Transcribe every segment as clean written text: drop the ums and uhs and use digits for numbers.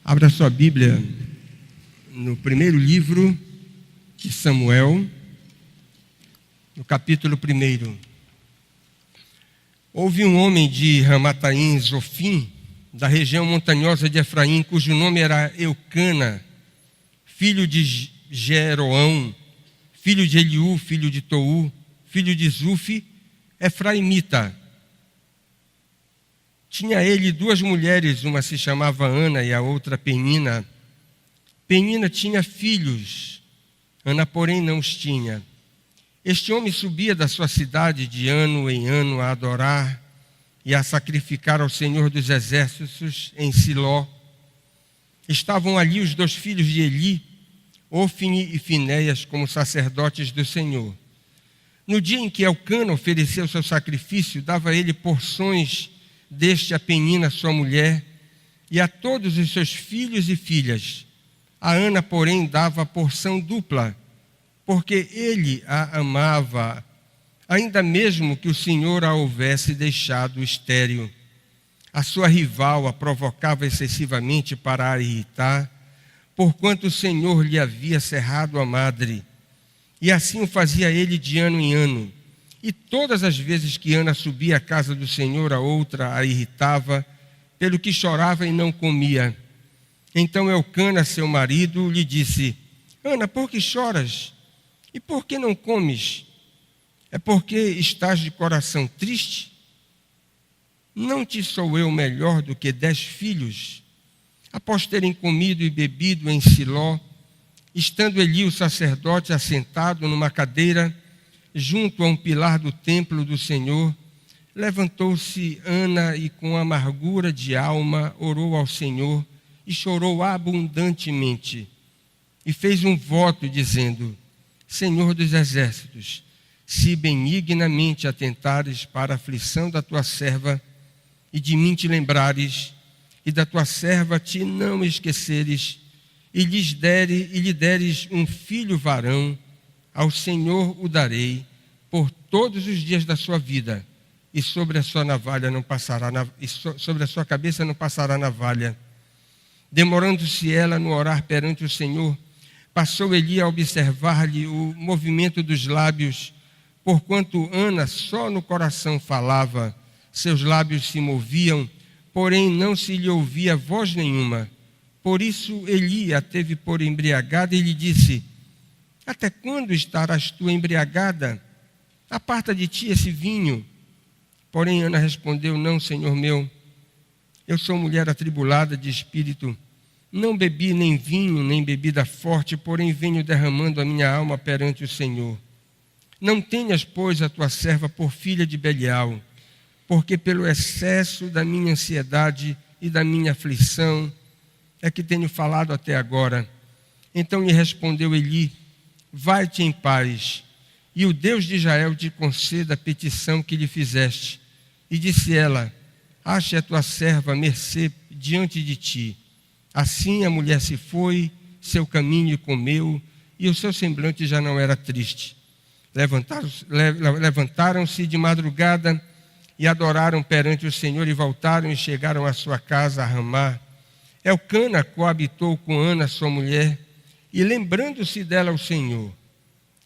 Abra sua Bíblia no primeiro livro de Samuel, no capítulo 1. Houve um homem de Ramataim, Zofim, da região montanhosa de Efraim, cujo nome era Eucana, filho de Jeroão, filho de Eliú, filho de Tou, filho de Zufi, efraimita. Tinha ele duas mulheres, uma se chamava Ana e a outra Penina. Penina tinha filhos, Ana, porém, não os tinha. Este homem subia da sua cidade de ano em ano a adorar e a sacrificar ao Senhor dos Exércitos em Siló. Estavam ali os dois filhos de Eli, Ofni e Finéias, como sacerdotes do Senhor. No dia em que Elcana ofereceu seu sacrifício, dava ele porções deste a Penina, sua mulher, e a todos os seus filhos e filhas. A Ana, porém, dava porção dupla, porque ele a amava, ainda mesmo que o Senhor a houvesse deixado estéril. A sua rival a provocava excessivamente para a irritar, porquanto o Senhor lhe havia cerrado a madre. E assim o fazia ele de ano em ano. E todas as vezes que Ana subia à casa do Senhor, a outra a irritava, pelo que chorava e não comia. Então Elcana, seu marido, lhe disse: Ana, por que choras? E por que não comes? É porque estás de coração triste? Não te sou eu melhor do que 10 filhos? Após terem comido e bebido em Siló, estando Eli o sacerdote assentado numa cadeira, junto a um pilar do templo do Senhor, levantou-se Ana e com amargura de alma orou ao Senhor e chorou abundantemente. E fez um voto dizendo: Senhor dos Exércitos, se benignamente atentares para a aflição da tua serva e de mim te lembrares, e da tua serva te não esqueceres, e lhe deres um filho varão, ao Senhor o darei por todos os dias da sua vida, e sobre a sua navalha não passará sobre a sua cabeça não passará navalha. Demorando-se ela no orar perante o Senhor, passou Eli a observar-lhe o movimento dos lábios, porquanto Ana só no coração falava, seus lábios se moviam, porém não se lhe ouvia voz nenhuma. Por isso Eli a teve por embriagada e lhe disse: Até quando estarás tu embriagada? Aparta de ti esse vinho. Porém Ana respondeu: Não, Senhor meu, eu sou mulher atribulada de espírito. Não bebi nem vinho, nem bebida forte, porém venho derramando a minha alma perante o Senhor. Não tenhas, pois, a tua serva por filha de Belial, porque pelo excesso da minha ansiedade e da minha aflição é que tenho falado até agora. Então lhe respondeu Eli: Vai-te em paz, e o Deus de Israel te conceda a petição que lhe fizeste. E disse ela: Ache a tua serva mercê diante de ti. Assim a mulher se foi, seu caminho comeu, e o seu semblante já não era triste. Levantaram-se de madrugada e adoraram perante o Senhor, e voltaram e chegaram à sua casa a Ramá. Elcana coabitou com Ana, sua mulher, e lembrando-se dela o Senhor,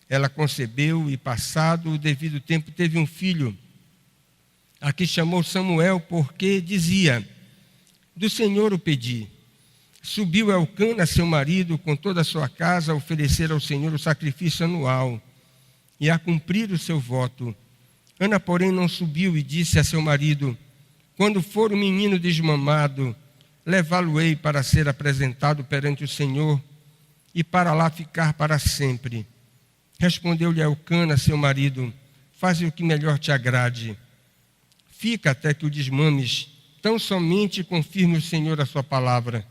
ela concebeu e, passado o devido tempo, teve um filho, a que chamou Samuel, porque dizia: Do Senhor o pedi. Subiu Elcana, seu marido, com toda a sua casa, a oferecer ao Senhor o sacrifício anual e a cumprir o seu voto. Ana, porém, não subiu e disse a seu marido: Quando for o menino desmamado, levá-lo-ei para ser apresentado perante o Senhor e para lá ficar para sempre. Respondeu-lhe Elcana, seu marido: Faze o que melhor te agrade. Fica até que o desmames, tão somente confirme o Senhor a sua palavra.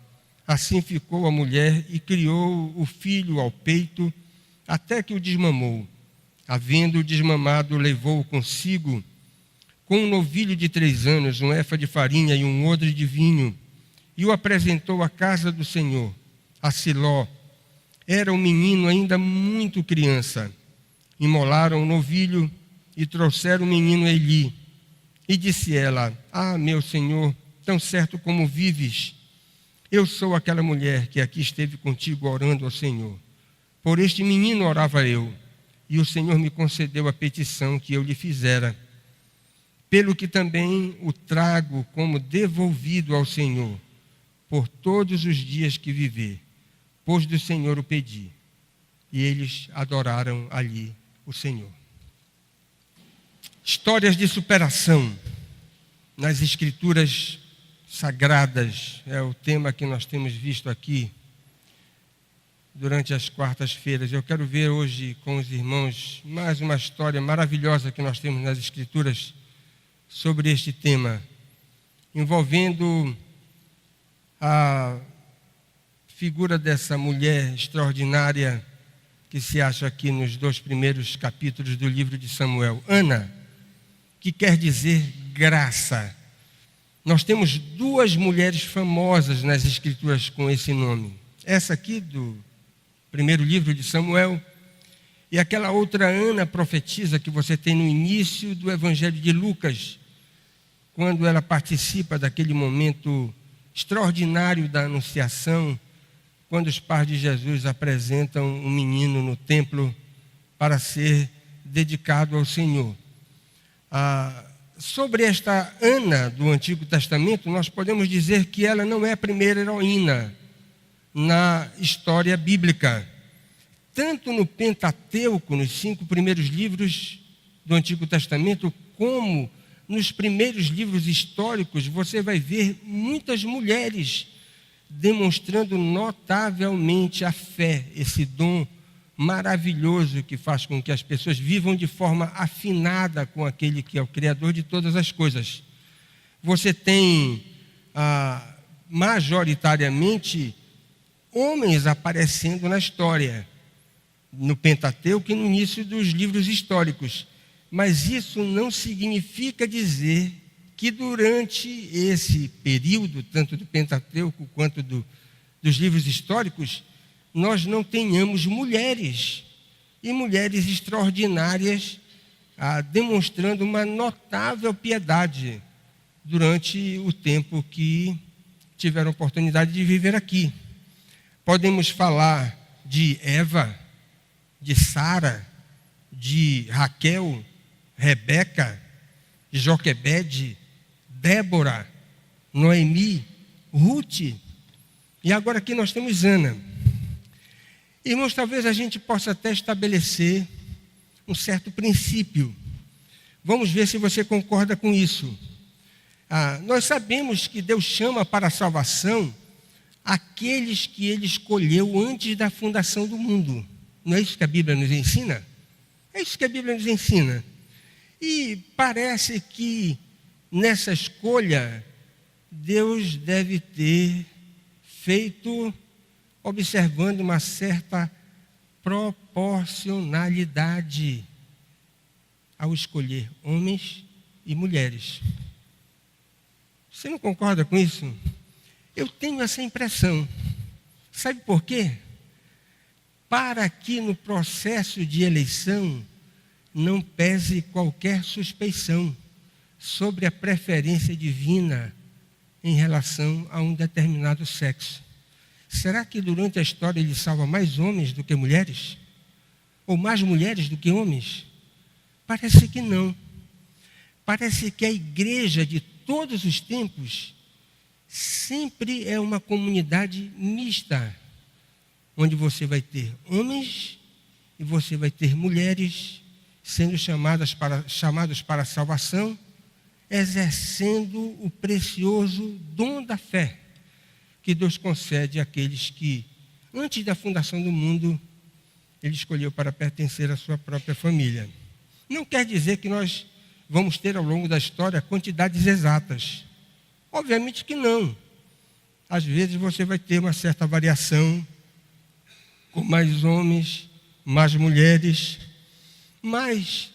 Assim ficou a mulher e criou o filho ao peito, até que o desmamou. Havendo-o desmamado, levou-o consigo, com um novilho de 3 anos, um efa de farinha e um odre de vinho, e o apresentou à casa do Senhor, a Siló. Era o menino ainda muito criança. Imolaram o novilho e trouxeram o menino a Eli. E disse ela: Ah, meu Senhor, tão certo como vives, Eu sou aquela mulher que aqui esteve contigo orando ao Senhor. Por este menino orava eu, e o Senhor me concedeu a petição que eu lhe fizera. Pelo que também o trago como devolvido ao Senhor, por todos os dias que viver, pois do Senhor o pedi. E eles adoraram ali o Senhor. Histórias de superação nas Escrituras Sagradas é o tema que nós temos visto aqui durante as quartas-feiras. Eu quero ver hoje com os irmãos mais uma história maravilhosa que nós temos nas Escrituras sobre este tema, envolvendo a figura dessa mulher extraordinária que se acha aqui nos 2 primeiros capítulos do livro de Samuel, Ana, que quer dizer graça. Nós temos 2 mulheres famosas nas Escrituras com esse nome. Essa aqui do primeiro livro de Samuel e aquela outra Ana profetisa que você tem no início do Evangelho de Lucas, quando ela participa daquele momento extraordinário da anunciação, quando os pais de Jesus apresentam um menino no templo para ser dedicado ao Senhor. Sobre esta Ana do Antigo Testamento, nós podemos dizer que ela não é a primeira heroína na história bíblica. Tanto no Pentateuco, nos 5 primeiros livros do Antigo Testamento, como nos primeiros livros históricos, você vai ver muitas mulheres demonstrando notavelmente a fé, esse dom maravilhoso que faz com que as pessoas vivam de forma afinada com aquele que é o Criador de todas as coisas. Você tem, majoritariamente, homens aparecendo na história, no Pentateuco e no início dos livros históricos. Mas isso não significa dizer que durante esse período, tanto do Pentateuco quanto dos livros históricos, nós não tenhamos mulheres, e mulheres extraordinárias, demonstrando uma notável piedade durante o tempo que tiveram oportunidade de viver aqui. Podemos falar de Eva, de Sara, de Raquel, Rebeca, Joquebede, Débora, Noemi, Ruth, e agora aqui nós temos Ana. Irmãos, talvez a gente possa até estabelecer um certo princípio. Vamos ver se você concorda com isso. Nós sabemos que Deus chama para a salvação aqueles que Ele escolheu antes da fundação do mundo. Não é isso que a Bíblia nos ensina? É isso que a Bíblia nos ensina. E parece que nessa escolha, Deus deve ter feito, observando uma certa proporcionalidade ao escolher homens e mulheres. Você não concorda com isso? Eu tenho essa impressão. Sabe por quê? Para que no processo de eleição não pese qualquer suspeição sobre a preferência divina em relação a um determinado sexo. Será que durante a história Ele salva mais homens do que mulheres? Ou mais mulheres do que homens? Parece que não. Parece que a igreja de todos os tempos sempre é uma comunidade mista, onde você vai ter homens e você vai ter mulheres sendo chamados para a salvação, exercendo o precioso dom da fé que Deus concede àqueles que, antes da fundação do mundo, Ele escolheu para pertencer à sua própria família. Não quer dizer que nós vamos ter ao longo da história quantidades exatas. Obviamente que não. Às vezes você vai ter uma certa variação, com mais homens, mais mulheres, mas,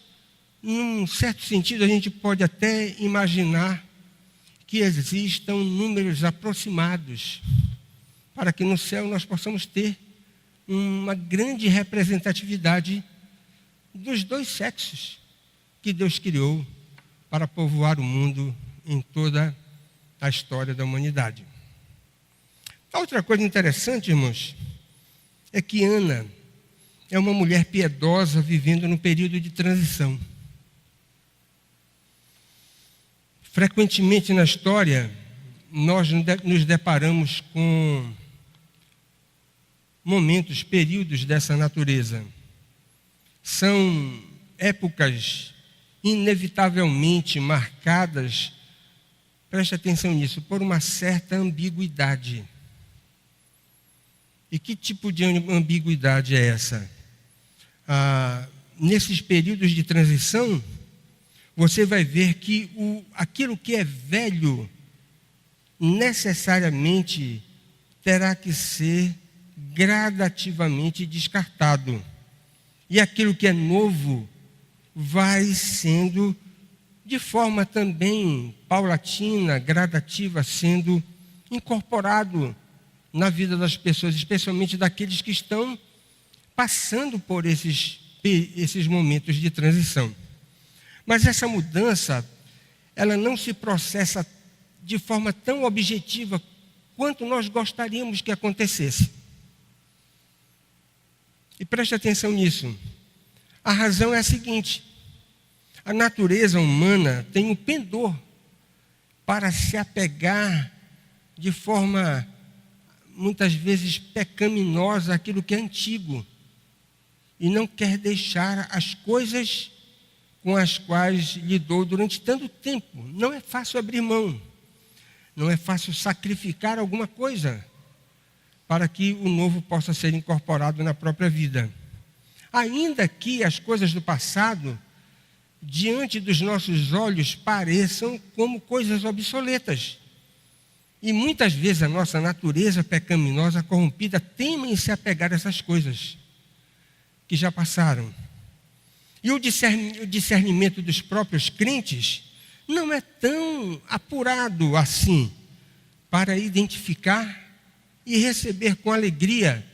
num certo sentido, a gente pode até imaginar que existam números aproximados, para que no céu nós possamos ter uma grande representatividade dos 2 sexos que Deus criou para povoar o mundo em toda a história da humanidade. A outra coisa interessante, irmãos, é que Ana é uma mulher piedosa vivendo num período de transição. Frequentemente na história, nós nos deparamos com momentos, períodos dessa natureza. São épocas inevitavelmente marcadas, preste atenção nisso, por uma certa ambiguidade. E que tipo de ambiguidade é essa? Nesses períodos de transição, você vai ver que aquilo que é velho necessariamente terá que ser gradativamente descartado. E aquilo que é novo vai sendo, de forma também paulatina, gradativa, sendo incorporado na vida das pessoas, especialmente daqueles que estão passando por esses momentos de transição. Mas essa mudança, ela não se processa de forma tão objetiva quanto nós gostaríamos que acontecesse. E preste atenção nisso. A razão é a seguinte: a natureza humana tem um pendor para se apegar de forma, muitas vezes, pecaminosa àquilo que é antigo. E não quer deixar as coisas com as quais lidou durante tanto tempo. Não é fácil abrir mão. Não é fácil sacrificar alguma coisa para que o novo possa ser incorporado na própria vida. Ainda que as coisas do passado, diante dos nossos olhos, pareçam como coisas obsoletas. E muitas vezes a nossa natureza pecaminosa, corrompida, teima em se apegar a essas coisas que já passaram. E o discernimento dos próprios crentes não é tão apurado assim para identificar e receber com alegria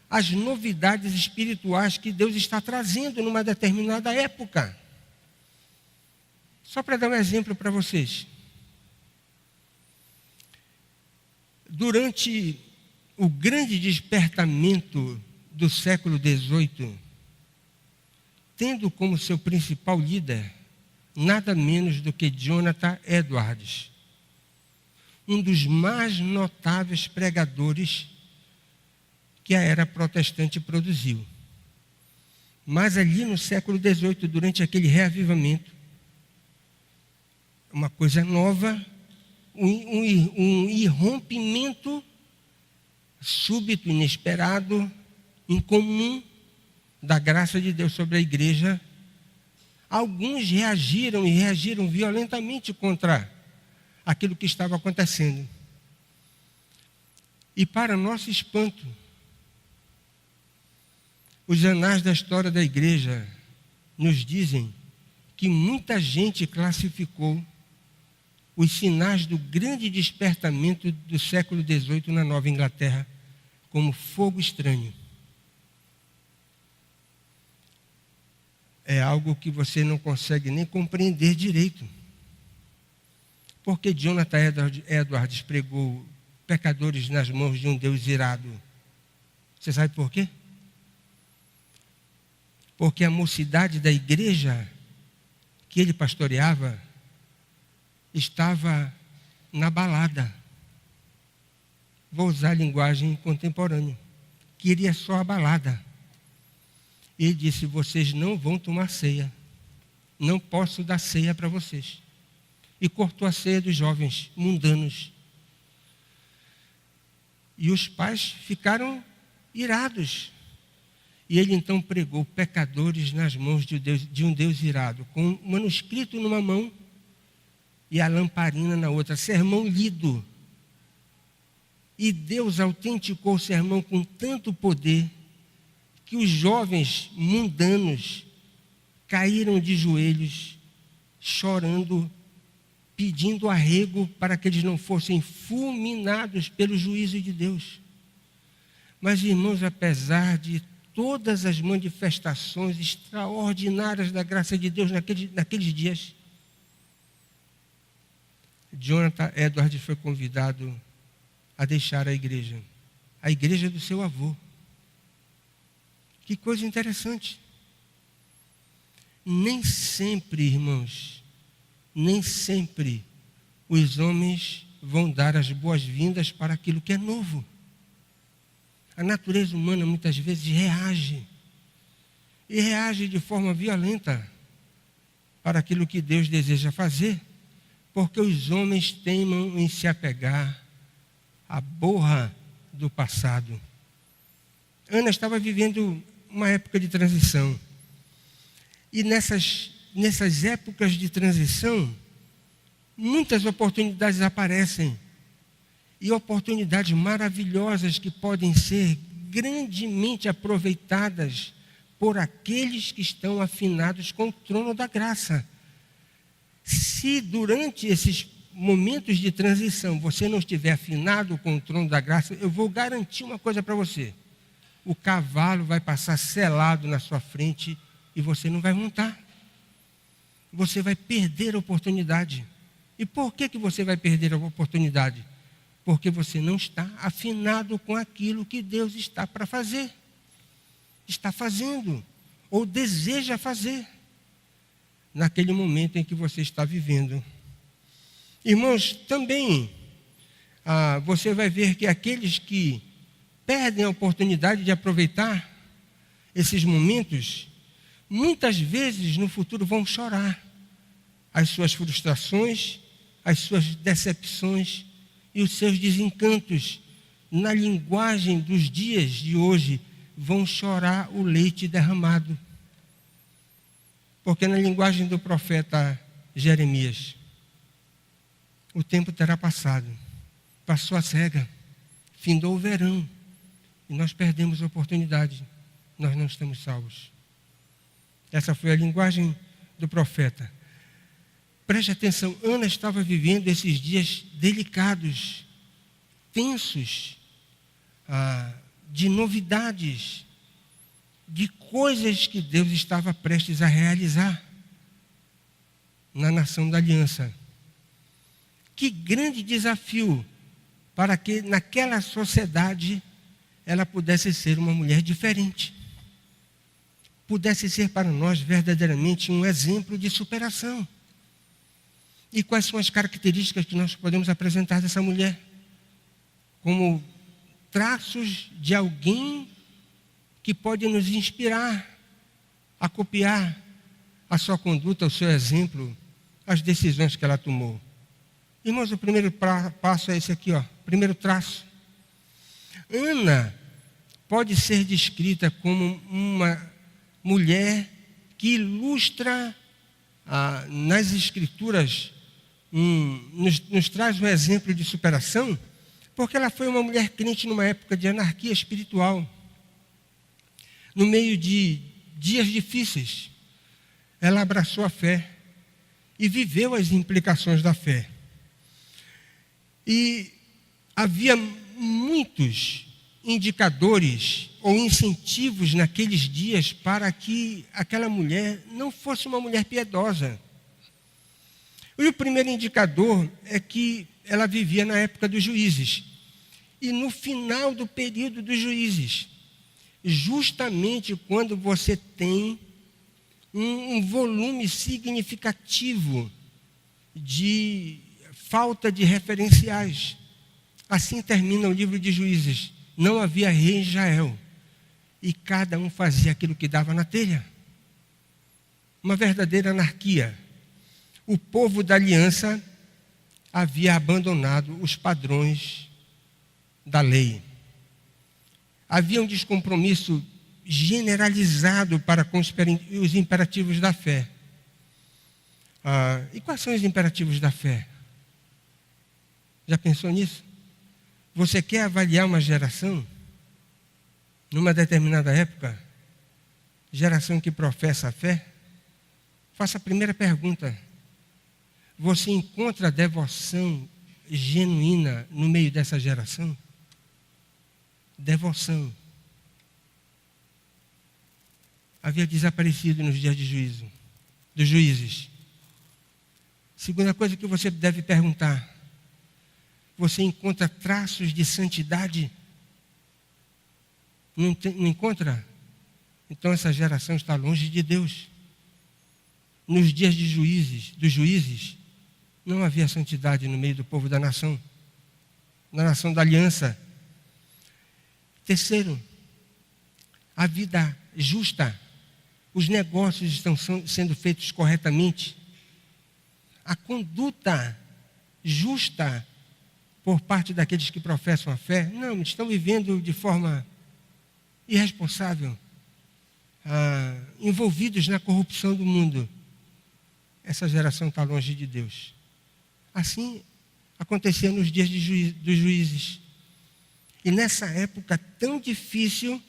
as novidades espirituais que Deus está trazendo numa determinada época. Só para dar um exemplo para vocês. Durante o grande despertamento do século XVIII, tendo como seu principal líder nada menos do que Jonathan Edwards, um dos mais notáveis pregadores que a era protestante produziu. Mas ali no século XVIII, durante aquele reavivamento, uma coisa nova, um irrompimento súbito, inesperado, incomum da graça de Deus sobre a igreja. Alguns reagiram e reagiram violentamente contra aquilo que estava acontecendo. E para nosso espanto, os anais da história da igreja nos dizem que muita gente classificou os sinais do grande despertamento do século XVIII na Nova Inglaterra como fogo estranho. É algo que você não consegue nem compreender direito. Porque Jonathan Edwards pregou pecadores nas mãos de um Deus irado. Você sabe por quê? Porque a mocidade da igreja que ele pastoreava estava na balada. Vou usar a linguagem contemporânea. Queria só a balada. Ele disse: vocês não vão tomar ceia. Não posso dar ceia para vocês. E cortou a ceia dos jovens mundanos. E os pais ficaram irados. E ele então pregou pecadores nas mãos de um Deus irado, com um manuscrito numa mão e a lamparina na outra, sermão lido. E Deus autenticou o sermão com tanto poder que os jovens mundanos caíram de joelhos, chorando, pedindo arrego para que eles não fossem fulminados pelo juízo de Deus. Mas, irmãos, apesar de todas as manifestações extraordinárias da graça de Deus naqueles dias, Jonathan Edwards foi convidado a deixar a igreja do seu avô. Que coisa interessante. Nem sempre, irmãos, nem sempre os homens vão dar as boas-vindas para aquilo que é novo. A natureza humana muitas vezes reage, e reage de forma violenta para aquilo que Deus deseja fazer, porque os homens teimam em se apegar à borra do passado. Ana estava vivendo uma época de transição, e nessas épocas de transição, muitas oportunidades aparecem, e oportunidades maravilhosas que podem ser grandemente aproveitadas por aqueles que estão afinados com o trono da graça. Se durante esses momentos de transição você não estiver afinado com o trono da graça, eu vou garantir uma coisa para você: o cavalo vai passar selado na sua frente e você não vai montar. Você vai perder a oportunidade. E por que você vai perder a oportunidade? Porque você não está afinado com aquilo que Deus está para fazer, está fazendo, ou deseja fazer, naquele momento em que você está vivendo. Irmãos, também você vai ver que aqueles que perdem a oportunidade de aproveitar esses momentos, muitas vezes no futuro vão chorar as suas frustrações, as suas decepções e os seus desencantos. Na linguagem dos dias de hoje, vão chorar o leite derramado. Porque na linguagem do profeta Jeremias, o tempo terá passado, passou a cega, findou o verão, e nós perdemos a oportunidade, nós não estamos salvos. Essa foi a linguagem do profeta. Preste atenção, Ana estava vivendo esses dias delicados, tensos, de novidades, de coisas que Deus estava prestes a realizar na nação da aliança. Que grande desafio para que naquela sociedade ela pudesse ser uma mulher diferente. Pudesse ser para nós verdadeiramente um exemplo de superação. E quais são as características que nós podemos apresentar dessa mulher? Como traços de alguém que pode nos inspirar a copiar a sua conduta, o seu exemplo, as decisões que ela tomou. Irmãos, o primeiro passo é esse aqui, primeiro traço. Ana pode ser descrita como uma mulher que ilustra nas Escrituras, nos traz um exemplo de superação, porque ela foi uma mulher crente numa época de anarquia espiritual. No meio de dias difíceis, ela abraçou a fé e viveu as implicações da fé. E havia muitos indicadores ou incentivos naqueles dias para que aquela mulher não fosse uma mulher piedosa. E o primeiro indicador é que ela vivia na época dos juízes. E no final do período dos juízes, justamente quando você tem um volume significativo de falta de referenciais. Assim termina o livro de Juízes. Não havia rei em Israel, e cada um fazia aquilo que dava na telha. Uma verdadeira anarquia. O povo da aliança havia abandonado os padrões da lei. Havia um descompromisso generalizado para com os imperativos da fé. E quais são os imperativos da fé? Já pensou nisso? Você quer avaliar uma geração, numa determinada época, geração que professa a fé? Faça a primeira pergunta. Você encontra devoção genuína no meio dessa geração? Devoção. Havia desaparecido nos dias de juízo, dos juízes. Segunda coisa que você deve perguntar: você encontra traços de santidade? Não encontra? Então essa geração está longe de Deus. Nos dias dos juízes, não havia santidade no meio do povo da nação da aliança. Terceiro, a vida justa. Os negócios estão sendo feitos corretamente. A conduta justa por parte daqueles que professam a fé, não, estão vivendo de forma irresponsável, envolvidos na corrupção do mundo. Essa geração está longe de Deus. Assim acontecia nos dias dos juízes. E nessa época tão difícil,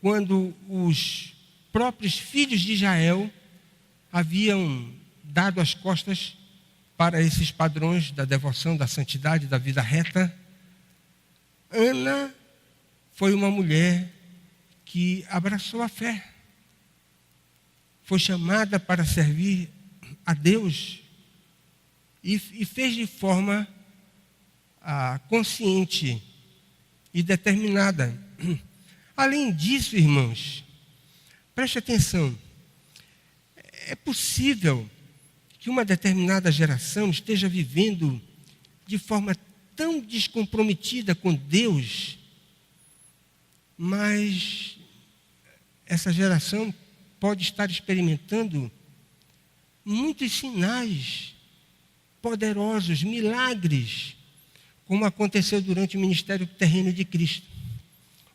quando os próprios filhos de Israel haviam dado as costas para esses padrões da devoção, da santidade, da vida reta, Ana foi uma mulher que abraçou a fé. Foi chamada para servir a Deus e fez de forma consciente e determinada. Além disso, irmãos, preste atenção, é possível que uma determinada geração esteja vivendo de forma tão descomprometida com Deus, mas essa geração pode estar experimentando muitos sinais poderosos, milagres, como aconteceu durante o ministério terreno de Cristo.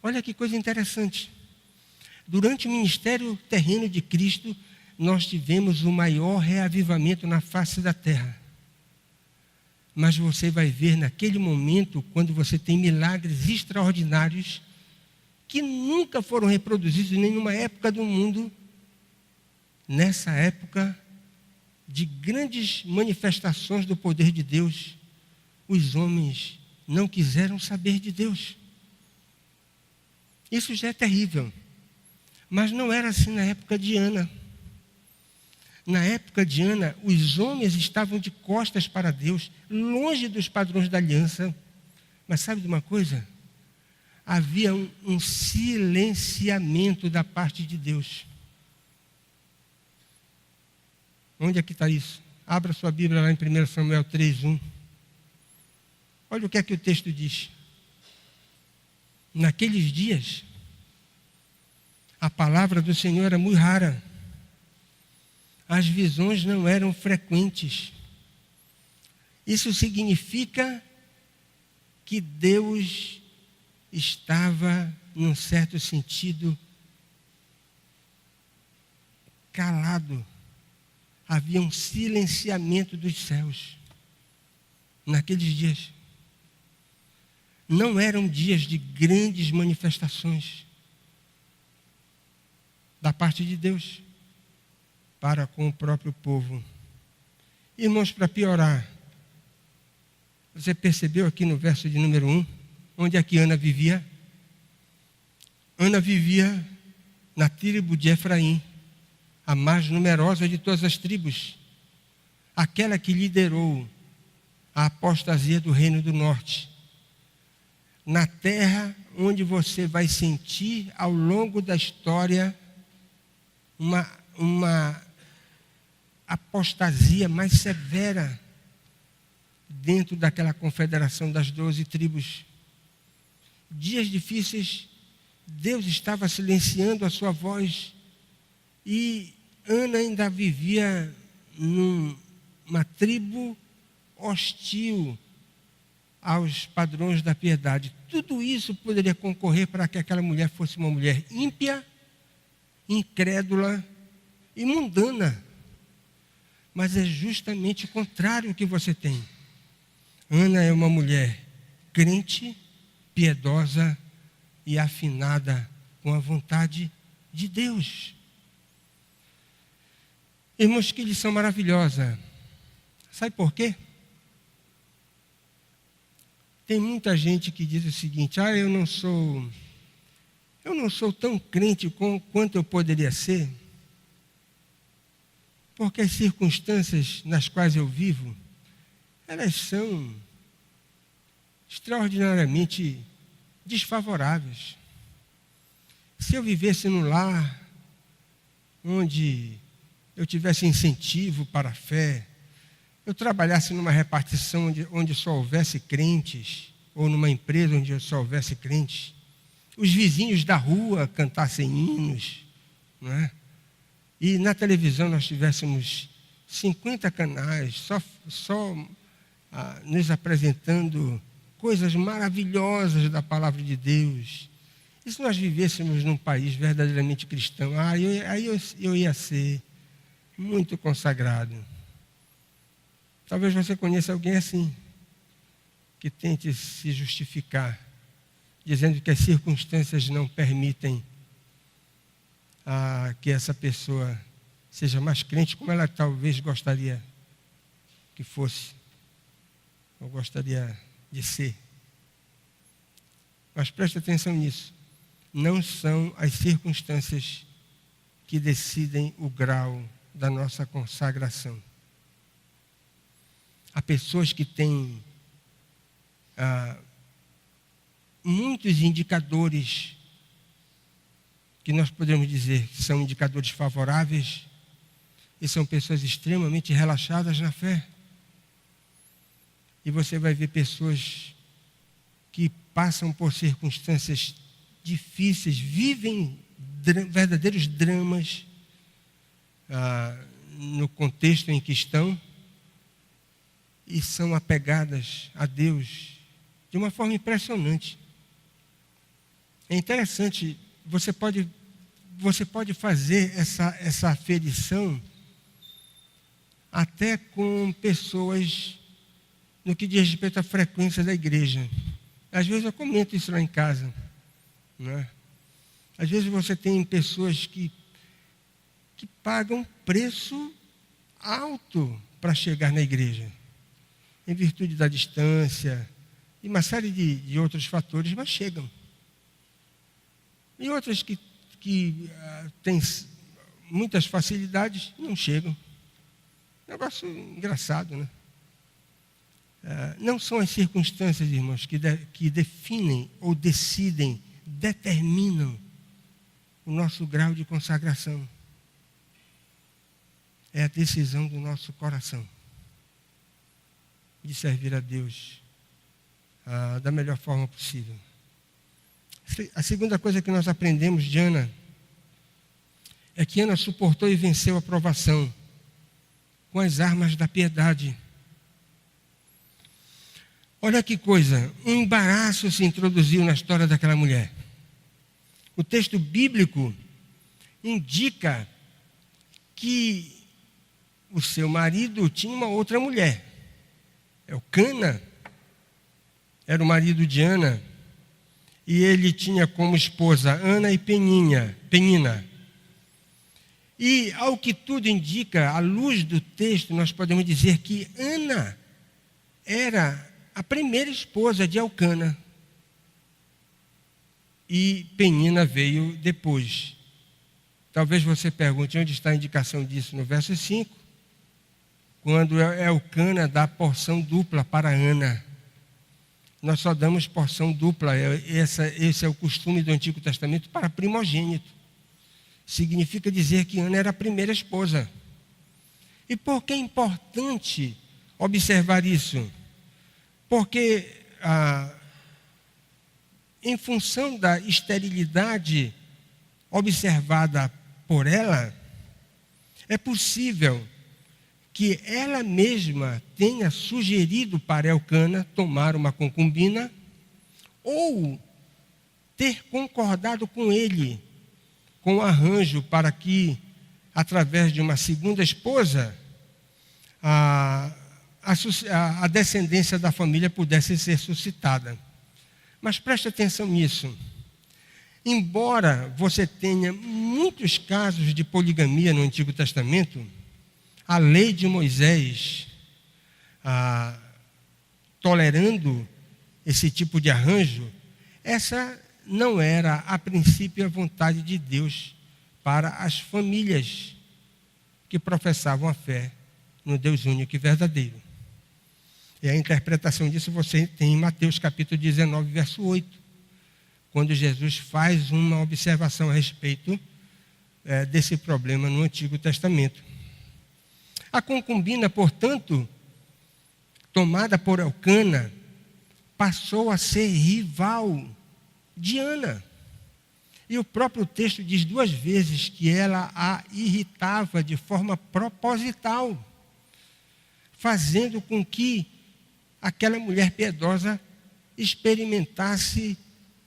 Olha que coisa interessante. Durante o ministério terreno de Cristo, nós tivemos o maior reavivamento na face da terra. Mas você vai ver naquele momento, quando você tem milagres extraordinários, que nunca foram reproduzidos em nenhuma época do mundo, nessa época de grandes manifestações do poder de Deus, os homens não quiseram saber de Deus. Isso já é terrível. Mas não era assim na época de Ana. Na época de Ana, os homens estavam de costas para Deus, longe dos padrões da aliança. Mas sabe de uma coisa? Havia um silenciamento da parte de Deus. Onde é que está isso? Abra sua Bíblia lá em 1 Samuel 3:1. Olha o que é que o texto diz. Naqueles dias, a palavra do Senhor era muito rara. As visões não eram frequentes. Isso significa que Deus estava, num certo sentido, calado. Havia um silenciamento dos céus naqueles dias. Não eram dias de grandes manifestações da parte de Deus para com o próprio povo. Irmãos, para piorar, você percebeu aqui no verso de número 1, onde é que Ana vivia? Ana vivia na tribo de Efraim, a mais numerosa de todas as tribos, aquela que liderou a apostasia do reino do norte. Na terra onde você vai sentir ao longo da história uma apostasia mais severa dentro daquela confederação das 12 tribos. Dias difíceis, Deus estava silenciando a sua voz e Ana ainda vivia numa tribo hostil aos padrões da piedade. Tudo isso poderia concorrer para que aquela mulher fosse uma mulher ímpia, incrédula e mundana. Mas é justamente o contrário que você tem. Ana é uma mulher crente, piedosa e afinada com a vontade de Deus. Irmãos, que lição maravilhosa. Sabe por quê? Tem muita gente que diz o seguinte: eu não sou tão crente quanto eu poderia ser, porque as circunstâncias nas quais eu vivo, elas são extraordinariamente desfavoráveis. Se eu vivesse num lar onde eu tivesse incentivo para a fé, eu trabalhasse numa repartição onde só houvesse crentes, ou numa empresa onde só houvesse crentes, os vizinhos da rua cantassem hinos, não é? E na televisão nós tivéssemos 50 canais, só nos apresentando coisas maravilhosas da palavra de Deus. E se nós vivêssemos num país verdadeiramente cristão, aí eu ia ser muito consagrado. Talvez você conheça alguém assim, que tente se justificar, dizendo que as circunstâncias não permitem que essa pessoa seja mais crente como ela talvez gostaria que fosse, ou gostaria de ser. Mas preste atenção nisso. Não são as circunstâncias que decidem o grau da nossa consagração. Há pessoas que têm muitos indicadores que nós podemos dizer que são indicadores favoráveis, e são pessoas extremamente relaxadas na fé. E você vai ver pessoas que passam por circunstâncias difíceis, vivem verdadeiros dramas no contexto em que estão, e são apegadas a Deus de uma forma impressionante. É interessante, você pode fazer essa aferição até com pessoas no que diz respeito à frequência da igreja. Às vezes eu comento isso lá em casa, não é? Às vezes você tem pessoas que pagam preço alto para chegar na igreja, em virtude da distância e uma série de outros fatores, mas chegam. E outras que têm muitas facilidades, não chegam. Negócio engraçado, né? Não são as circunstâncias, irmãos, que definem ou determinam o nosso grau de consagração. É a decisão do nosso coração de servir a Deus da melhor forma possível. A segunda coisa que nós aprendemos de Ana é que Ana suportou e venceu a provação com as armas da piedade. Olha que coisa, um embaraço se introduziu na história daquela mulher. O texto bíblico indica que o seu marido tinha uma outra mulher. Elcana era o marido de Ana, e ele tinha como esposa Ana e Penina. E, ao que tudo indica, à luz do texto, nós podemos dizer que Ana era a primeira esposa de Elcana. E Penina veio depois. Talvez você pergunte onde está a indicação disso no verso 5, quando Elcana dá porção dupla para Ana. Nós só damos porção dupla, esse é o costume do Antigo Testamento para primogênito. Significa dizer que Ana era a primeira esposa. E por que é importante observar isso? Porque, em função da esterilidade observada por ela, é possível que ela mesma tenha sugerido para Elcana tomar uma concubina, ou ter concordado com ele, com o arranjo para que, através de uma segunda esposa, a descendência da família pudesse ser suscitada. Mas preste atenção nisso. Embora você tenha muitos casos de poligamia no Antigo Testamento, a lei de Moisés, tolerando esse tipo de arranjo, essa não era, a princípio, a vontade de Deus para as famílias que professavam a fé no Deus único e verdadeiro. E a interpretação disso você tem em Mateus capítulo 19, verso 8, quando Jesus faz uma observação a respeito desse problema no Antigo Testamento. A concubina, portanto, tomada por Elcana, passou a ser rival de Ana. E o próprio texto diz 2 vezes que ela a irritava de forma proposital, fazendo com que aquela mulher piedosa experimentasse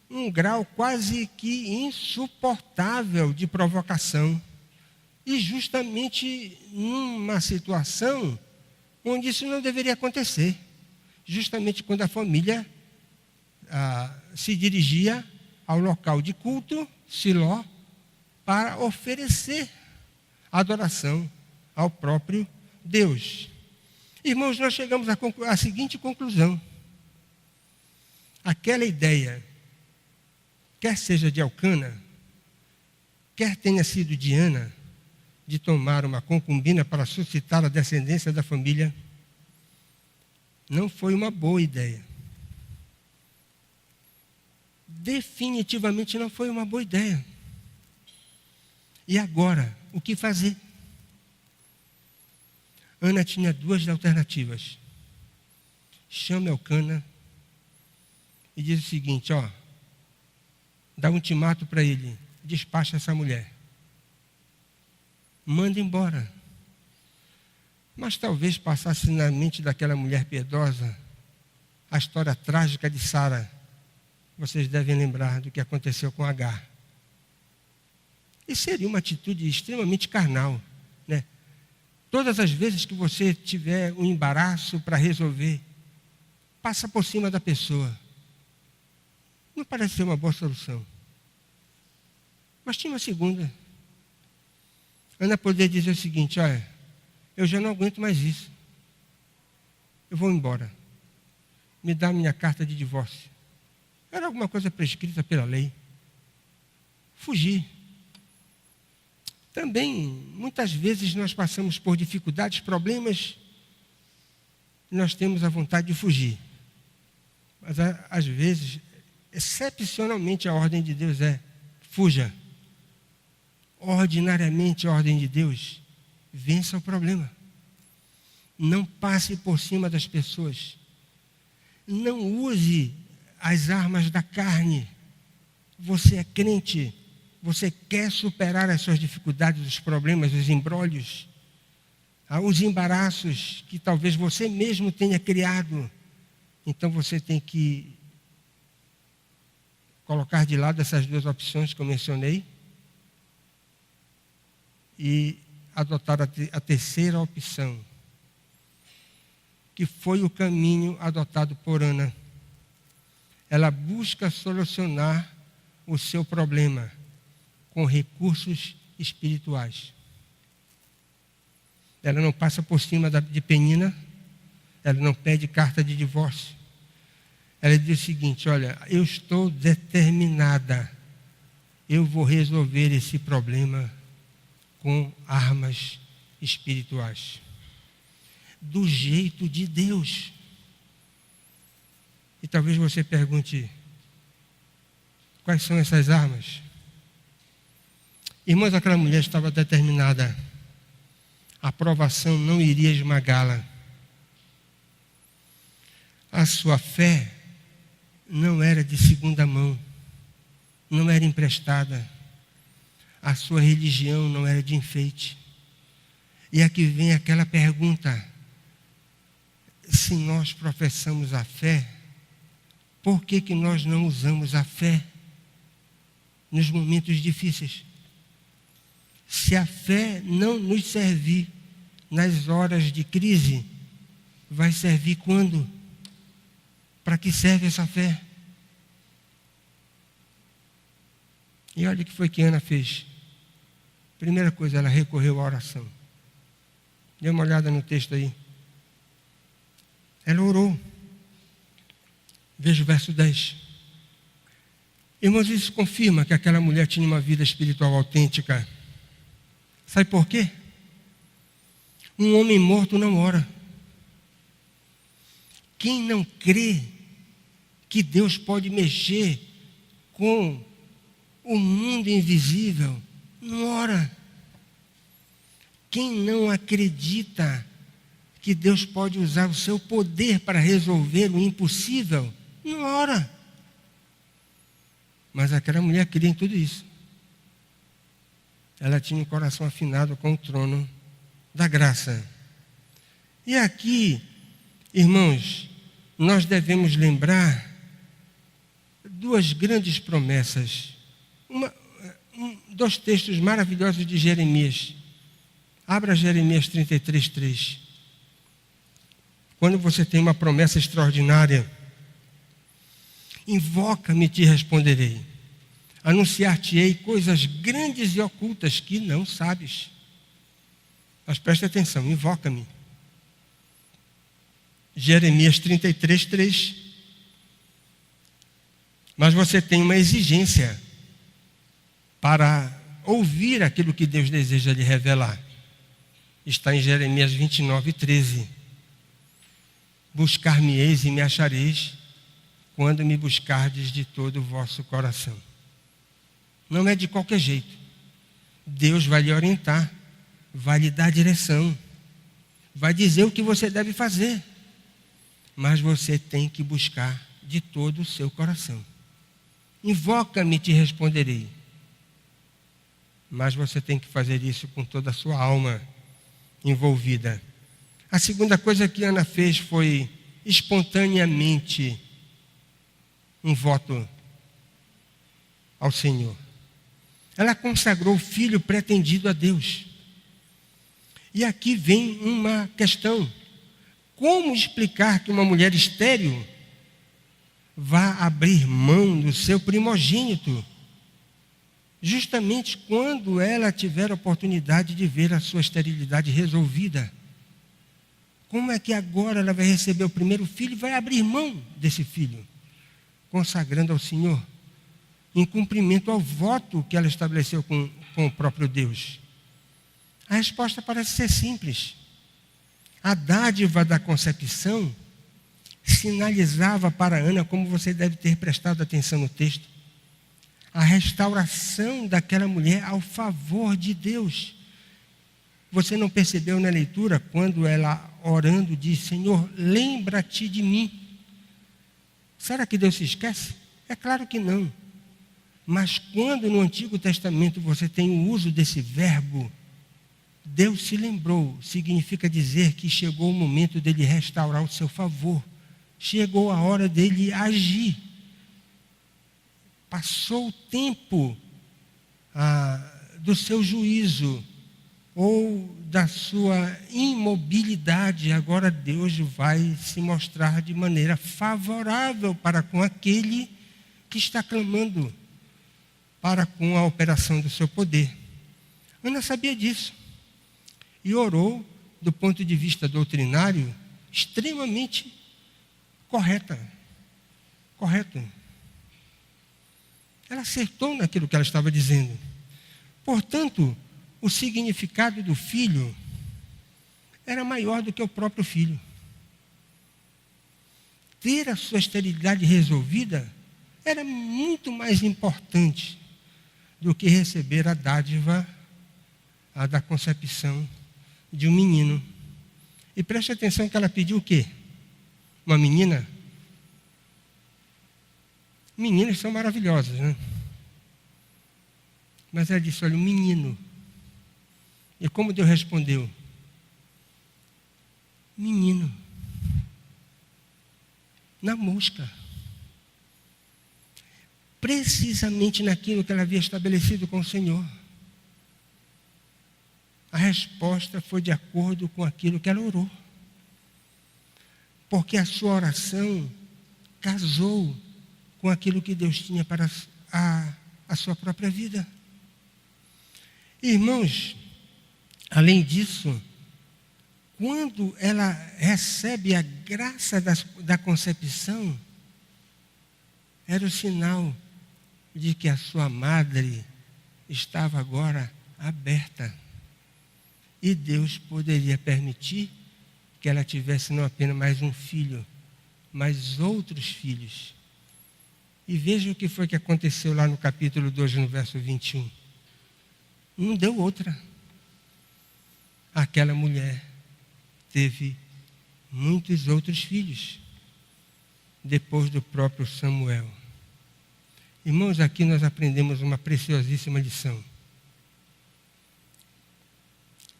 um grau quase que insuportável de provocação. E justamente numa situação onde isso não deveria acontecer. Justamente quando a família se dirigia ao local de culto, Siló, para oferecer adoração ao próprio Deus. Irmãos, nós chegamos à seguinte conclusão. Aquela ideia, quer seja de Elcana, quer tenha sido de Ana, de tomar uma concubina para suscitar a descendência da família, não foi uma boa ideia. Definitivamente não foi uma boa ideia. E agora, o que fazer? Ana tinha 2 alternativas. Chama Elcana e diz o seguinte, dá um ultimato para ele, despacha essa mulher. Manda embora. Mas talvez passasse na mente daquela mulher piedosa a história trágica de Sara. Vocês devem lembrar do que aconteceu com Agar. E seria uma atitude extremamente carnal, né? Todas as vezes que você tiver um embaraço para resolver, passa por cima da pessoa. Não parece ser uma boa solução. Mas tinha uma segunda. Ana poderia dizer o seguinte, eu já não aguento mais isso. Eu vou embora. Me dá minha carta de divórcio. Era alguma coisa prescrita pela lei. Fugir. Também, muitas vezes nós passamos por dificuldades, problemas, e nós temos a vontade de fugir. Mas, às vezes, excepcionalmente a ordem de Deus é, fuja. Ordinariamente a ordem de Deus, vença o problema. Não passe por cima das pessoas. Não use as armas da carne. Você é crente. Você quer superar as suas dificuldades, os problemas, os embrólios, os embaraços que talvez você mesmo tenha criado. Então você tem que colocar de lado essas 2 opções que eu mencionei e adotar a terceira opção, que foi o caminho adotado por Ana. Ela busca solucionar o seu problema com recursos espirituais. Ela não passa por cima de Penina, ela não pede carta de divórcio. Ela diz o seguinte, olha, eu estou determinada, eu vou resolver esse problema com armas espirituais. Do jeito de Deus. E talvez você pergunte, quais são essas armas? Irmãos, aquela mulher estava determinada. A provação não iria esmagá-la. A sua fé não era de segunda mão, não era emprestada. A sua religião não era de enfeite. E aqui vem aquela pergunta: se nós professamos a fé, por que nós não usamos a fé nos momentos difíceis? Se a fé não nos servir nas horas de crise, vai servir quando? Para que serve essa fé? E olha o que foi que Ana fez. Primeira coisa, ela recorreu à oração. Dê uma olhada no texto aí. Ela orou. Veja o verso 10. Irmãos, isso confirma que aquela mulher tinha uma vida espiritual autêntica. Sabe por quê? Um homem morto não ora. Quem não crê que Deus pode mexer com o mundo invisível, não ora. Quem não acredita que Deus pode usar o seu poder para resolver o impossível, não ora. Mas aquela mulher queria em tudo isso. Ela tinha o coração afinado com o trono da graça. E aqui, irmãos, nós devemos lembrar duas grandes promessas. Dois textos maravilhosos de Jeremias. Abra Jeremias 33:3. Quando você tem uma promessa extraordinária, invoca-me e te responderei. Anunciar-te-ei coisas grandes e ocultas que não sabes. Mas preste atenção, invoca-me. Jeremias 33:3. Mas você tem uma exigência para ouvir aquilo que Deus deseja lhe revelar. Está em Jeremias 29:13. Buscar-me-eis e me achareis, quando me buscardes de todo o vosso coração. Não é de qualquer jeito. Deus vai lhe orientar, vai lhe dar direção, vai dizer o que você deve fazer. Mas você tem que buscar de todo o seu coração. Invoca-me e te responderei. Mas você tem que fazer isso com toda a sua alma envolvida. A segunda coisa que Ana fez foi espontaneamente um voto ao Senhor. Ela consagrou o filho pretendido a Deus. E aqui vem uma questão. Como explicar que uma mulher estéril vá abrir mão do seu primogênito, justamente quando ela tiver a oportunidade de ver a sua esterilidade resolvida? Como é que agora ela vai receber o primeiro filho e vai abrir mão desse filho, consagrando ao Senhor, em cumprimento ao voto que ela estabeleceu com o próprio Deus? A resposta parece ser simples. A dádiva da concepção sinalizava para Ana, como você deve ter prestado atenção no texto, a restauração daquela mulher ao favor de Deus. Você não percebeu na leitura, quando ela orando diz: Senhor, lembra-te de mim. Será que Deus se esquece? É claro que não. Mas quando no Antigo Testamento você tem o uso desse verbo, Deus se lembrou, significa dizer que chegou o momento dele restaurar o seu favor. Chegou a hora dele agir. Passou o tempo do seu juízo ou da sua imobilidade. Agora Deus vai se mostrar de maneira favorável para com aquele que está clamando para com a operação do seu poder. Ana sabia disso e orou do ponto de vista doutrinário extremamente correto. Ela acertou naquilo que ela estava dizendo. Portanto, o significado do filho era maior do que o próprio filho. Ter a sua esterilidade resolvida era muito mais importante do que receber a dádiva da concepção de um menino. E preste atenção que ela pediu o quê? Uma menina? Meninas são maravilhosas, né? Mas ela disse: olha, um menino. E como Deus respondeu? Menino. Na mosca. Precisamente naquilo que ela havia estabelecido com o Senhor. A resposta foi de acordo com aquilo que ela orou. Porque a sua oração casou com aquilo que Deus tinha para a sua própria vida. Irmãos, além disso, quando ela recebe a graça da concepção, era o sinal de que a sua madre estava agora aberta. E Deus poderia permitir que ela tivesse não apenas mais um filho, mas outros filhos. E veja o que foi que aconteceu lá no capítulo 2, no verso 21. Não deu outra. Aquela mulher teve muitos outros filhos, depois do próprio Samuel. Irmãos, aqui nós aprendemos uma preciosíssima lição.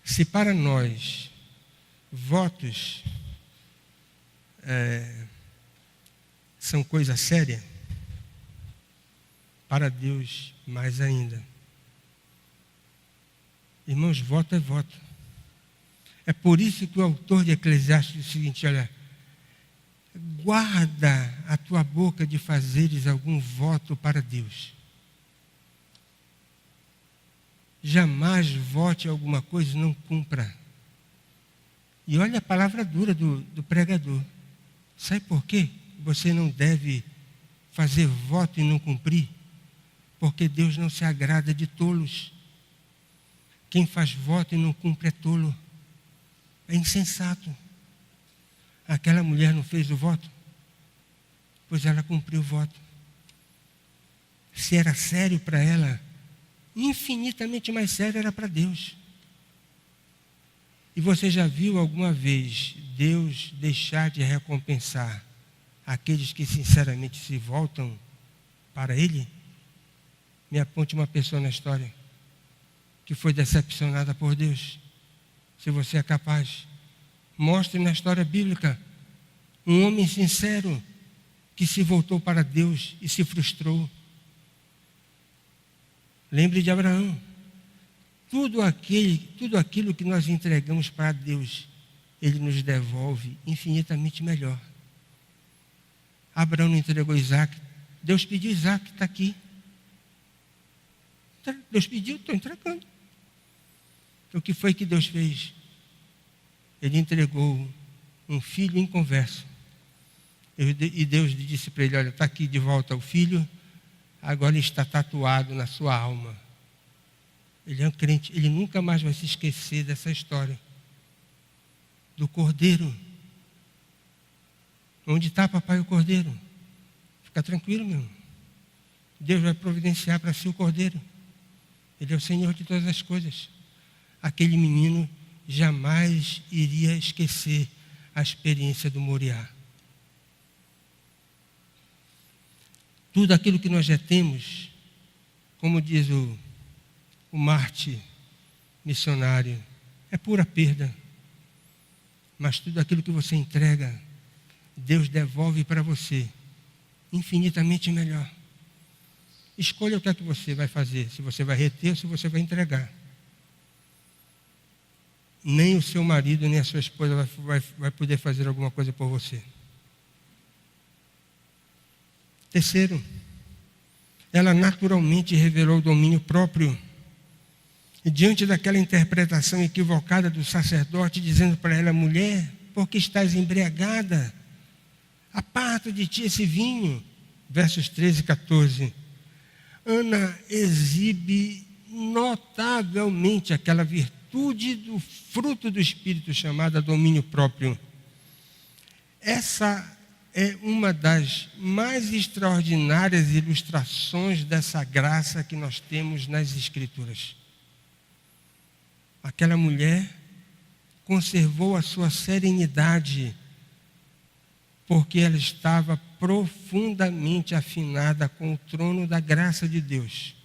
Se para nós votos são coisa séria, para Deus mais ainda. Irmãos, voto é voto. É por isso que o autor de Eclesiastes diz o seguinte, olha, guarda a tua boca de fazeres algum voto para Deus. Jamais vote alguma coisa e não cumpra. E olha a palavra dura do pregador. Sabe por quê? Você não deve fazer voto e não cumprir? Porque Deus não se agrada de tolos. Quem faz voto e não cumpre é tolo. É insensato. Aquela mulher não fez o voto? Pois ela cumpriu o voto. Se era sério para ela, infinitamente mais sério era para Deus. E você já viu alguma vez Deus deixar de recompensar aqueles que sinceramente se voltam para Ele? Me aponte uma pessoa na história que foi decepcionada por Deus. Se você é capaz, mostre na história bíblica um homem sincero que se voltou para Deus e se frustrou. Lembre de Abraão. Tudo aquilo que nós entregamos para Deus, Ele nos devolve infinitamente melhor. Abraão não entregou Isaac. Deus pediu Isaac, está aqui. Deus pediu, estou entregando. O que foi que Deus fez? Ele entregou um filho inconverso. E Deus disse para ele, olha, está aqui de volta o filho, agora ele está tatuado na sua alma. Ele é um crente, ele nunca mais vai se esquecer dessa história. Do cordeiro. Onde está, papai, o cordeiro? Fica tranquilo, meu irmão. Deus vai providenciar para si o cordeiro. Ele é o Senhor de todas as coisas. Aquele menino jamais iria esquecer a experiência do Moriá. Tudo aquilo que nós já temos, como diz o Marte missionário, é pura perda. Mas tudo aquilo que você entrega, Deus devolve para você infinitamente melhor. Escolha o que é que você vai fazer, se você vai reter ou se você vai entregar. Nem o seu marido, nem a sua esposa vai poder fazer alguma coisa por você. Terceiro, ela naturalmente revelou o domínio próprio. E diante daquela interpretação equivocada do sacerdote, dizendo para ela, mulher, por que estás embriagada? Aparta de ti esse vinho. Versos 13 e 14. Ana exibe notavelmente aquela virtude do fruto do Espírito chamada domínio próprio. Essa é uma das mais extraordinárias ilustrações dessa graça que nós temos nas Escrituras. Aquela mulher conservou a sua serenidade, porque ela estava profundamente afinada com o trono da graça de Deus.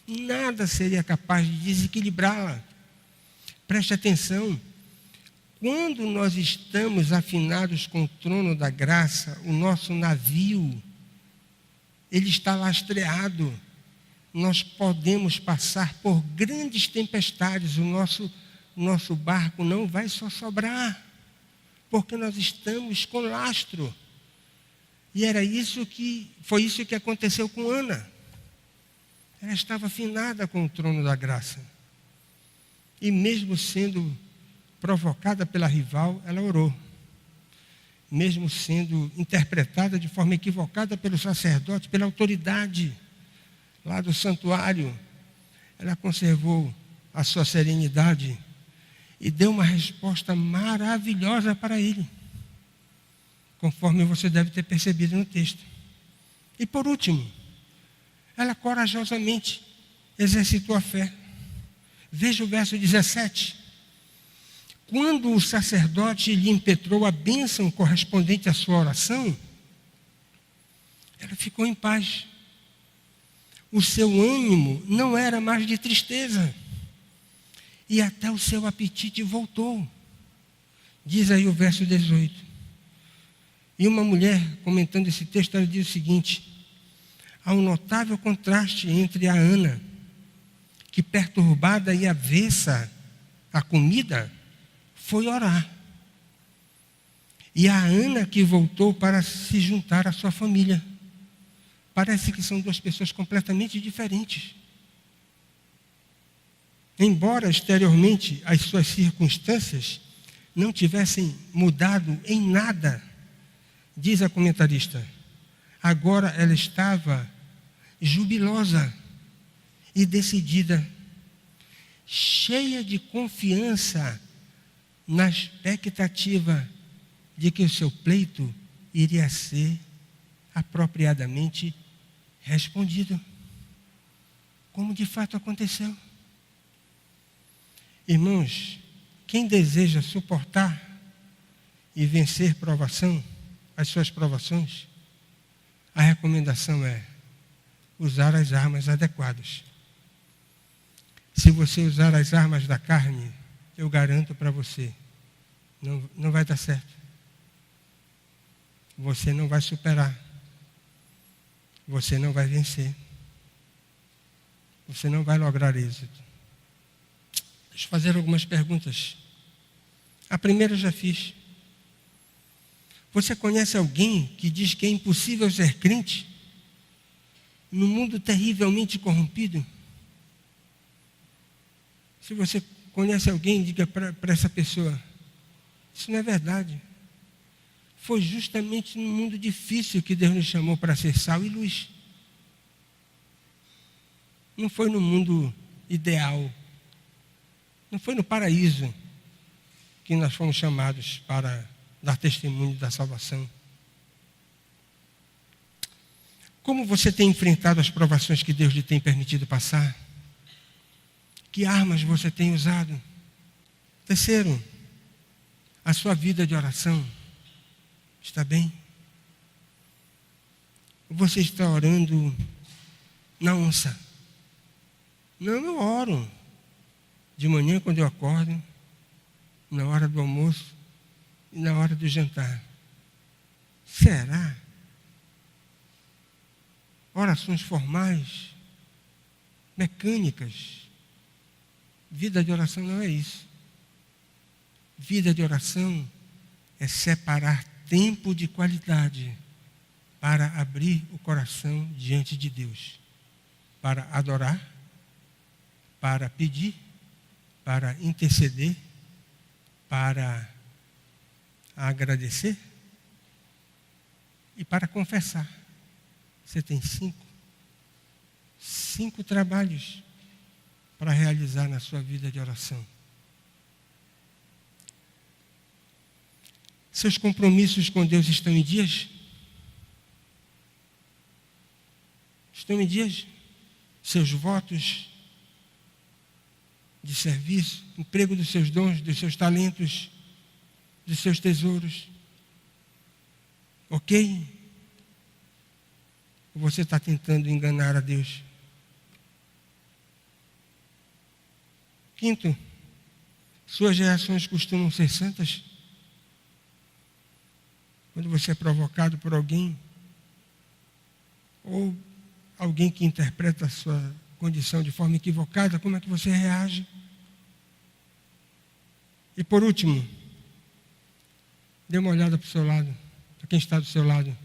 Nada seria capaz de desequilibrá-la. Preste atenção. Quando nós estamos afinados com o trono da graça, o nosso navio, ele está lastreado. Nós podemos passar por grandes tempestades. O nosso barco não vai só sobrar, porque nós estamos com lastro. E foi isso que aconteceu com Ana. Ela estava afinada com o trono da graça. E mesmo sendo provocada pela rival, ela orou. Mesmo sendo interpretada de forma equivocada pelo sacerdote, pela autoridade lá do santuário, ela conservou a sua serenidade e deu uma resposta maravilhosa para ele. conforme você deve ter percebido no texto. E por último, ela corajosamente exercitou a fé. Veja o verso 17. Quando o sacerdote lhe impetrou a bênção correspondente à sua oração, ela ficou em paz. O seu ânimo não era mais de tristeza. E até o seu apetite voltou. Diz aí o verso 18. E uma mulher, comentando esse texto, ela diz o seguinte: há um notável contraste entre a Ana, que perturbada e avessa à comida, foi orar. E a Ana que voltou para se juntar à sua família. Parece que são duas pessoas completamente diferentes. Embora exteriormente as suas circunstâncias não tivessem mudado em nada, diz a comentarista, agora ela estava jubilosa e decidida, cheia de confiança na expectativa de que o seu pleito iria ser apropriadamente respondido, como de fato aconteceu. Irmãos, quem deseja suportar e vencer provação, as suas provações, a recomendação é usar as armas adequadas. Se você usar as armas da carne, eu garanto para você, não vai dar certo. Você não vai superar. Você não vai vencer. Você não vai lograr êxito. Deixa eu fazer algumas perguntas. A primeira eu já fiz. Você conhece alguém que diz que é impossível ser crente num mundo terrivelmente corrompido? Se você conhece alguém, diga para essa pessoa, isso não é verdade. Foi justamente num mundo difícil que Deus nos chamou para ser sal e luz. Não foi no mundo ideal. Não foi no paraíso que nós fomos chamados para dar testemunho da salvação. Como você tem enfrentado as provações que Deus lhe tem permitido passar? Que armas você tem usado? Terceiro, a sua vida de oração está bem? Você está orando na onça? Não, eu oro. De manhã, quando eu acordo, na hora do almoço e na hora do jantar. Será? Orações formais, mecânicas. Vida de oração não é isso. Vida de oração é separar tempo de qualidade para abrir o coração diante de Deus, para adorar, para pedir, para interceder, para agradecer e para confessar. Você tem cinco trabalhos para realizar na sua vida de oração. Seus compromissos com Deus estão em dias? Estão em dias? Seus votos de serviço, emprego dos seus dons, dos seus talentos, dos seus tesouros. Ok? Ou você está tentando enganar a Deus? Quinto, suas reações costumam ser santas? Quando você é provocado por alguém, ou alguém que interpreta a sua condição de forma equivocada, como é que você reage? E por último, dê uma olhada para o seu lado, para quem está do seu lado.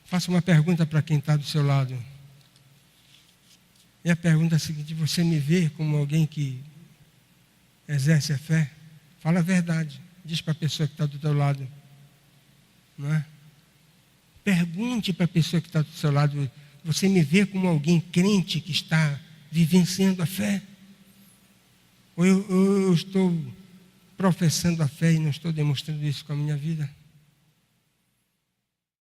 Faça uma pergunta para quem está do seu lado. E a pergunta é a seguinte: você me vê como alguém que exerce a fé? Fala a verdade. Diz para a pessoa que está do teu lado. Não é? Pergunte para a pessoa que está do seu lado: você me vê como alguém crente que está vivenciando a fé? Ou eu estou professando a fé e não estou demonstrando isso com a minha vida?